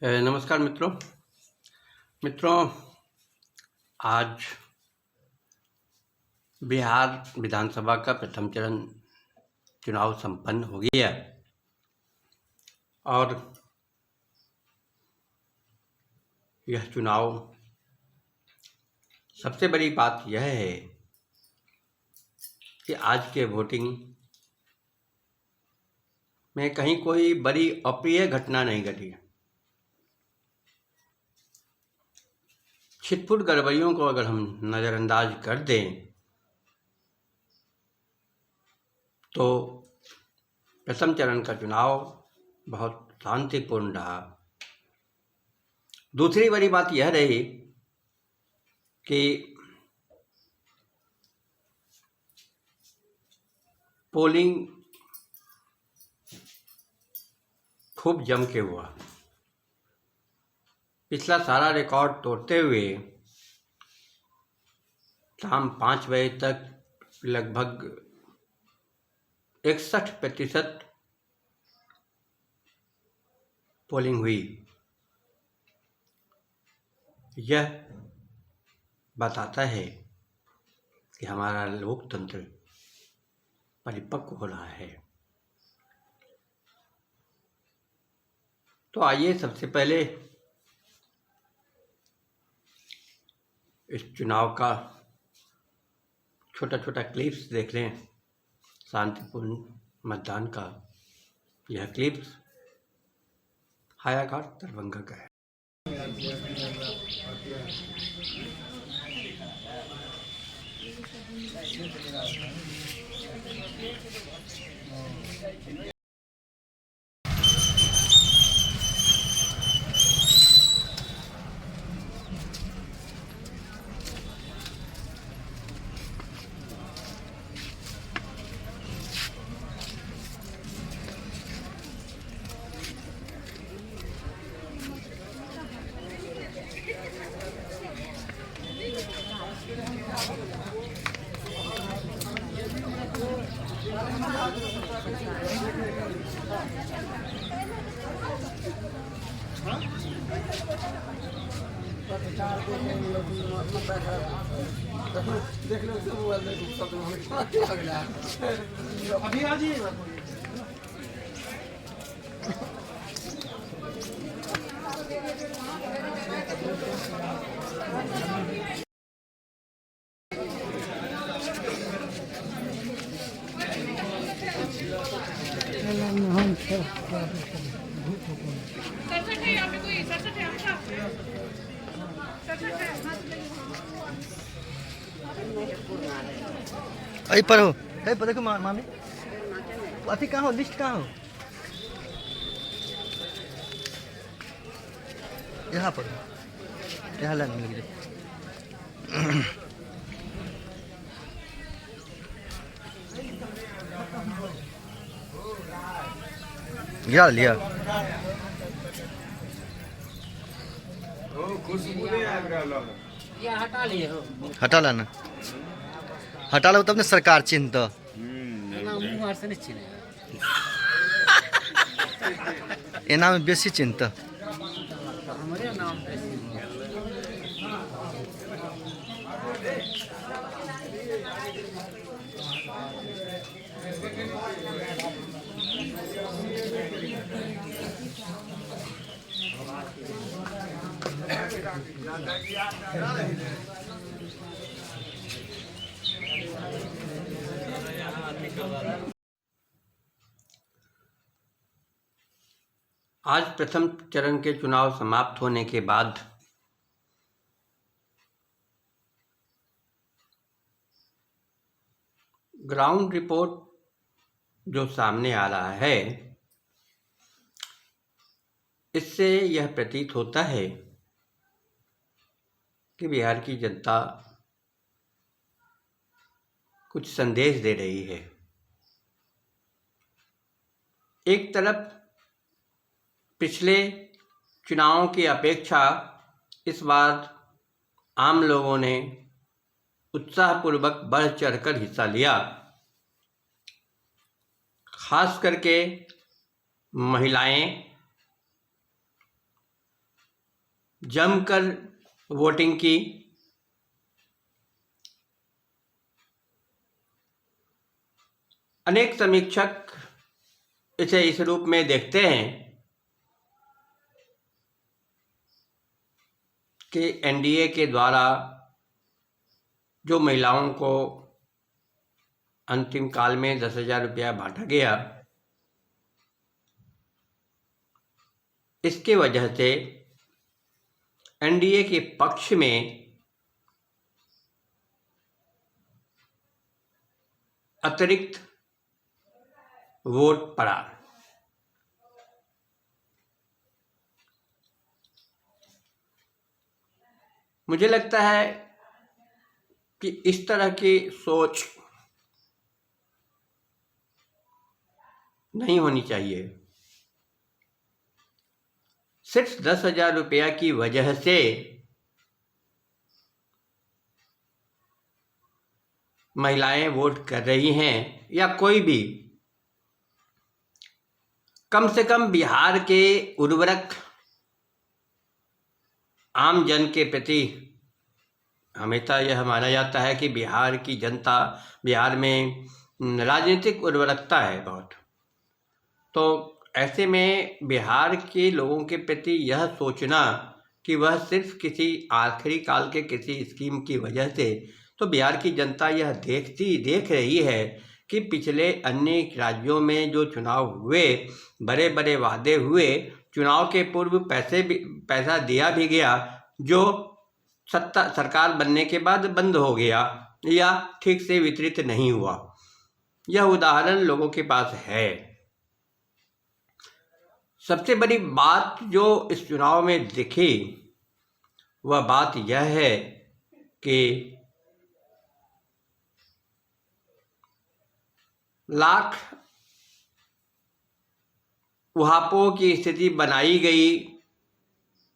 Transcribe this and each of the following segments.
नमस्कार मित्रों। आज बिहार विधानसभा का प्रथम चरण चुनाव संपन्न हो गया और यह चुनाव सबसे बड़ी बात यह है कि आज के वोटिंग में कहीं कोई बड़ी अप्रिय घटना नहीं घटी। छिटपुट गड़बड़ियों को अगर हम नज़रअंदाज कर दें तो प्रथम चरण का चुनाव बहुत शांतिपूर्ण रहा। दूसरी बड़ी बात यह रही कि पोलिंग खूब जम के हुआ। पिछला सारा रिकॉर्ड तोड़ते हुए शाम 5 बजे तक लगभग 61% पोलिंग हुई। यह बताता है कि हमारा लोकतंत्र परिपक्व हो रहा है। तो आइए सबसे पहले इस चुनाव का छोटा छोटा क्लिप्स देख लें। शांतिपूर्ण मतदान का यह क्लिप्स हायाघाट दरभंगा का है। देख लो मोबाइल अभी आ जाइए। अरे पर हो अरे पर देखो मामी अथी कहाँ हो, लिस्ट कहाँ हो? यहाँ पर यहाँ लाने लगे गिरा लिया। हटा लाना, हटा लो तब ना सरकार चिन्ह तो एना में बेसी चिन्ह आज प्रथम चरण के चुनाव समाप्त होने के बाद ग्राउंड रिपोर्ट जो सामने आ रहा है, इससे यह प्रतीत होता है कि बिहार की जनता कुछ संदेश दे रही है। एक तरफ पिछले चुनावों की अपेक्षा इस बार आम लोगों ने उत्साहपूर्वक बढ़ चढ़कर हिस्सा लिया। खास करके महिलाएं जमकर वोटिंग की। अनेक समीक्षक इसे इस रूप में देखते हैं कि एनडीए के द्वारा जो महिलाओं को अंतिम काल में 10,000 रुपया बांटा गया, इसके वजह से एनडीए के पक्ष में अतिरिक्त वोट पड़ा। मुझे लगता है कि इस तरह की सोच नहीं होनी चाहिए। सिर्फ 10,000 रुपया की वजह से महिलाएं वोट कर रही हैं या कोई भी, कम से कम बिहार के उर्वरक आम जन के प्रति हमेशा यह माना जाता है कि बिहार की जनता, बिहार में राजनीतिक उर्वरकता है बहुत, तो ऐसे में बिहार के लोगों के प्रति यह सोचना कि वह सिर्फ किसी आखिरी काल के किसी स्कीम की वजह से, तो बिहार की जनता यह देख रही है कि पिछले अन्य राज्यों में जो चुनाव हुए, बड़े बड़े वादे हुए, चुनाव के पूर्व पैसा दिया भी गया, जो सरकार बनने के बाद बंद हो गया या ठीक से वितरित नहीं हुआ। यह उदाहरण लोगों के पास है। सबसे बड़ी बात जो इस चुनाव में दिखी वह बात यह है कि लाख उहापों की स्थिति बनाई गई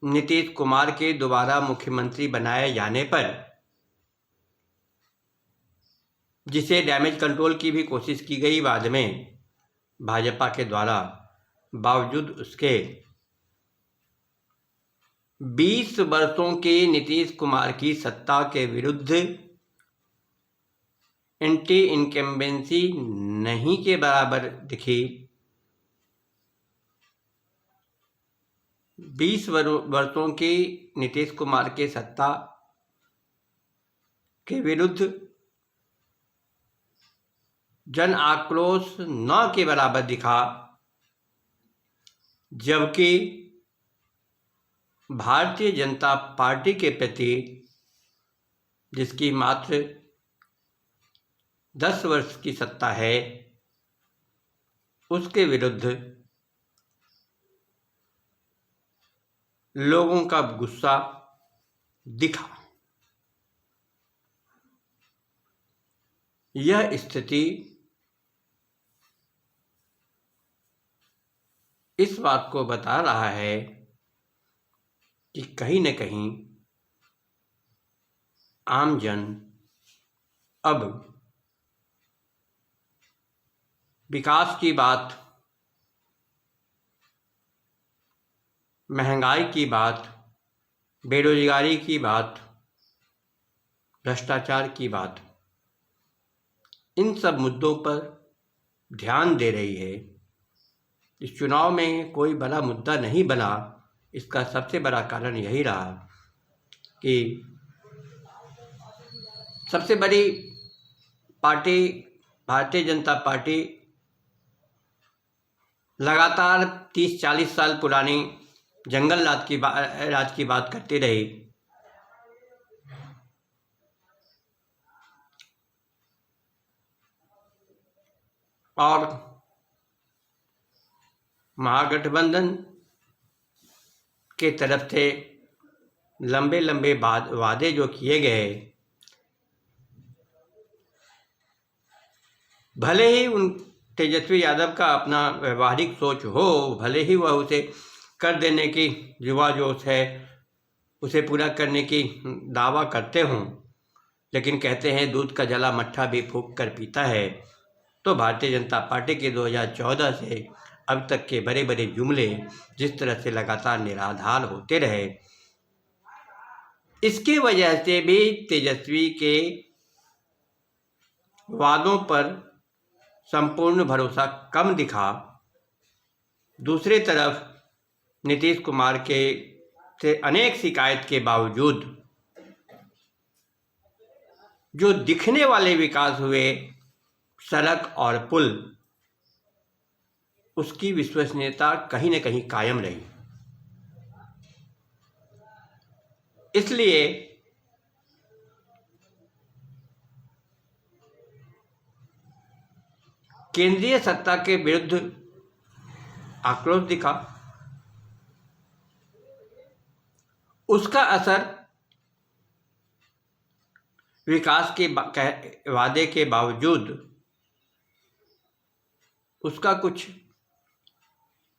नीतीश कुमार के दोबारा मुख्यमंत्री बनाए जाने पर, जिसे डैमेज कंट्रोल की भी कोशिश की गई बाद में भाजपा के द्वारा, बावजूद उसके 20 वर्षों के नीतीश कुमार की सत्ता के विरुद्ध एंटी इनकम्बेंसी नहीं के बराबर दिखी। 20 वर्षों की नीतीश कुमार के सत्ता के विरुद्ध जन आक्रोश न के बराबर दिखा, जबकि भारतीय जनता पार्टी के प्रति, जिसकी मात्र 10 वर्ष की सत्ता है, उसके विरुद्ध लोगों का गुस्सा दिखा। यह स्थिति इस बात को बता रहा है कि कहीं न कहीं आम जन अब विकास की बात, महंगाई की बात, बेरोजगारी की बात, भ्रष्टाचार की बात, इन सब मुद्दों पर ध्यान दे रही है। इस चुनाव में कोई बड़ा मुद्दा नहीं बना, इसका सबसे बड़ा कारण यही रहा कि सबसे बड़ी पार्टी भारतीय जनता पार्टी लगातार 30-40 साल पुरानी जंगल राज की बात करती रही। और महागठबंधन के तरफ से लंबे लंबे वादे जो किए गए, भले ही उन तेजस्वी यादव का अपना व्यवहारिक सोच हो, भले ही वह उसे कर देने की युवा जोश है, उसे पूरा करने की दावा करते हों, लेकिन कहते हैं दूध का जला मट्ठा भी फूंक कर पीता है। तो भारतीय जनता पार्टी के 2014 से अब तक के बड़े बड़े जुमले जिस तरह से लगातार निराधार होते रहे, इसके वजह से भी तेजस्वी के वादों पर संपूर्ण भरोसा कम दिखा। दूसरी तरफ नीतीश कुमार के से अनेक शिकायत के बावजूद जो दिखने वाले विकास हुए, सड़क और पुल, उसकी विश्वसनीयता कहीं न कहीं कायम रही। इसलिए केंद्रीय सत्ता के विरुद्ध आक्रोश दिखा। उसका असर विकास के वादे के बावजूद उसका कुछ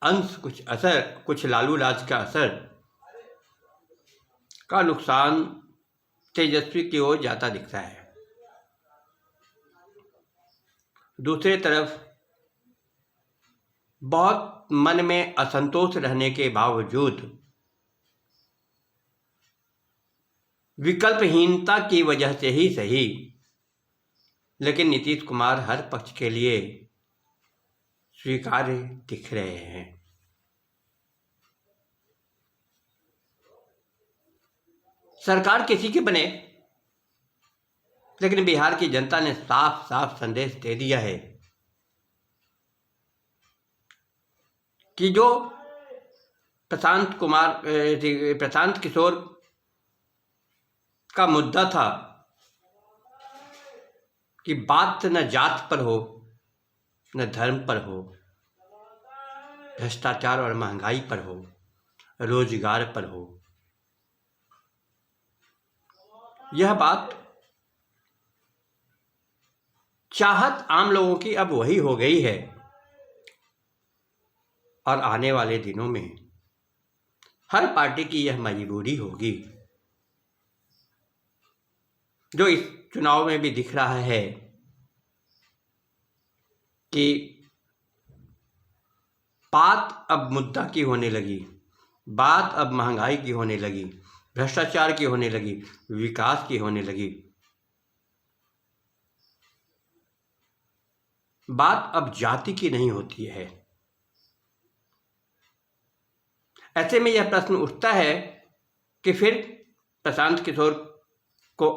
अंश, कुछ असर, कुछ लालू राज का असर का नुकसान तेजस्वी की ओर जाता दिखता है। दूसरी तरफ बहुत मन में असंतोष रहने के बावजूद, विकल्पहीनता की वजह से ही सही, लेकिन नीतीश कुमार हर पक्ष के लिए स्वीकार्य दिख रहे हैं। सरकार किसी की बने, लेकिन बिहार की जनता ने साफ साफ संदेश दे दिया है कि जो प्रशांत किशोर का मुद्दा था कि बात न जात पर हो, न धर्म पर हो, भ्रष्टाचार और महंगाई पर हो, रोजगार पर हो, यह बात चाहत आम लोगों की अब वही हो गई है। और आने वाले दिनों में हर पार्टी की यह मजबूरी होगी, जो इस चुनाव में भी दिख रहा है कि बात अब मुद्दा की होने लगी, बात अब महंगाई की होने लगी, भ्रष्टाचार की होने लगी, विकास की होने लगी। बात अब जाति की नहीं होती है। ऐसे में यह प्रश्न उठता है कि फिर प्रशांत किशोर को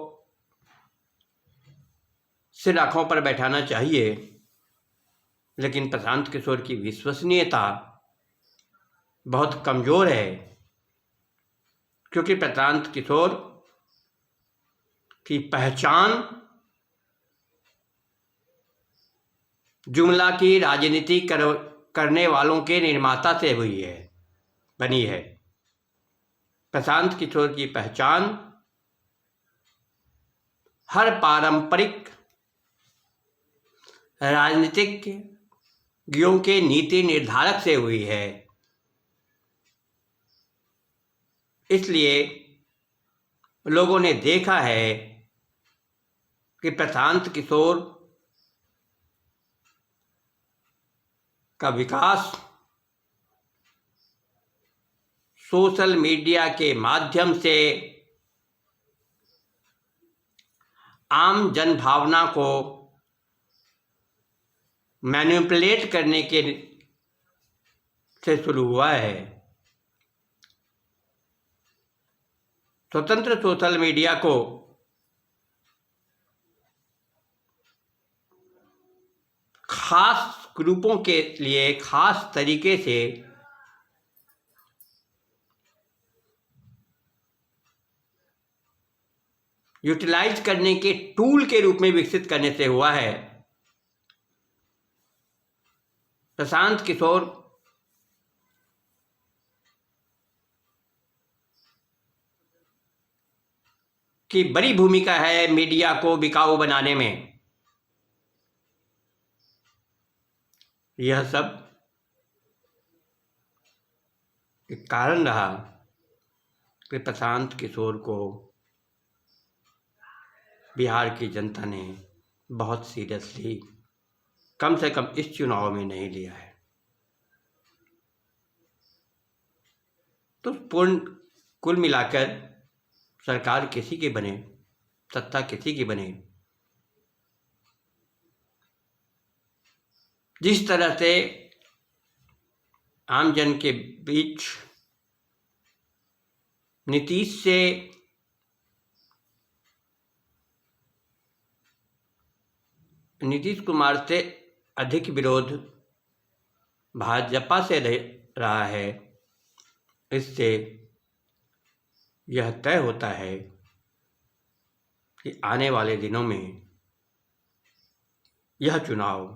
सिर आंखों पर बैठाना चाहिए, लेकिन प्रशांत किशोर की विश्वसनीयता बहुत कमजोर है, क्योंकि प्रशांत किशोर की पहचान जुमला की राजनीति करने वालों के निर्माता से बनी है। प्रशांत किशोर की पहचान हर पारंपरिक राजनीतिज्ञों के नीति निर्धारक से हुई है। इसलिए लोगों ने देखा है कि प्रशांत किशोर का विकास सोशल मीडिया के माध्यम से आम जनभावना को मैनिपुलेट करने से शुरू हुआ है। स्वतंत्र सोशल मीडिया को खास ग्रुपों के लिए खास तरीके से यूटिलाइज करने के टूल के रूप में विकसित करने से हुआ है। प्रशांत किशोर की बड़ी भूमिका है मीडिया को बिकाऊ बनाने में। यह सब एक कारण रहा कि प्रशांत किशोर को बिहार की जनता ने बहुत सीरियसली, कम से कम इस चुनाव में नहीं लिया है। तो कुल मिलाकर सरकार किसी की बने, सत्ता किसी की बने, जिस तरह से आम जन के बीच नीतीश कुमार से अधिक विरोध भाजपा से रहा है, इससे यह तय होता है कि आने वाले दिनों में यह चुनाव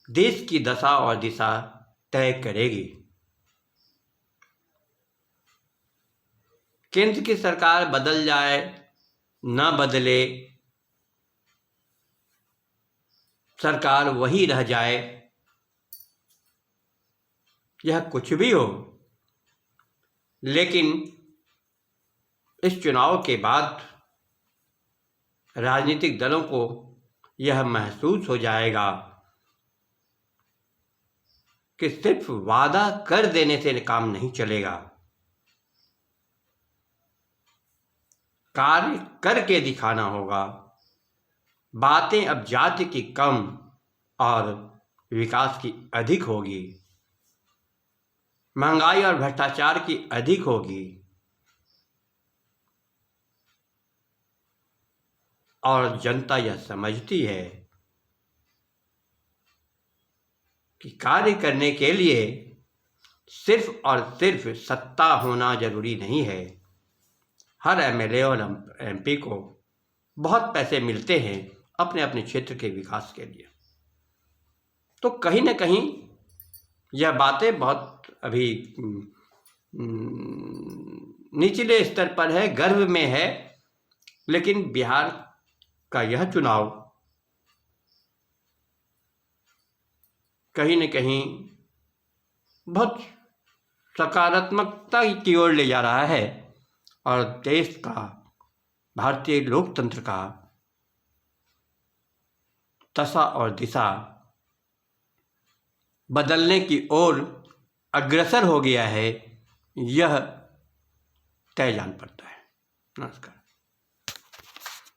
देश की दशा और दिशा तय करेगी। केंद्र की सरकार बदल जाए न बदले, सरकार वही रह जाए, यह कुछ भी हो, लेकिन इस चुनाव के बाद राजनीतिक दलों को यह महसूस हो जाएगा कि सिर्फ वादा कर देने से काम नहीं चलेगा, कार्य करके दिखाना होगा। बातें अब जाति की कम और विकास की अधिक होगी, महंगाई और भ्रष्टाचार की अधिक होगी, और जनता यह समझती है कि कार्य करने के लिए सिर्फ और सिर्फ सत्ता होना जरूरी नहीं है। हर एमएलए और एमपी को बहुत पैसे मिलते हैं अपने अपने क्षेत्र के विकास के लिए। तो कहीं न कहीं यह बातें बहुत अभी निचले स्तर पर है, गर्व में है, लेकिन बिहार का यह चुनाव कहीं न कहीं बहुत सकारात्मकता की ओर ले जा रहा है और देश का, भारतीय लोकतंत्र का दशा और दिशा बदलने की ओर अग्रसर हो गया है, यह तय जान पड़ता है। नमस्कार।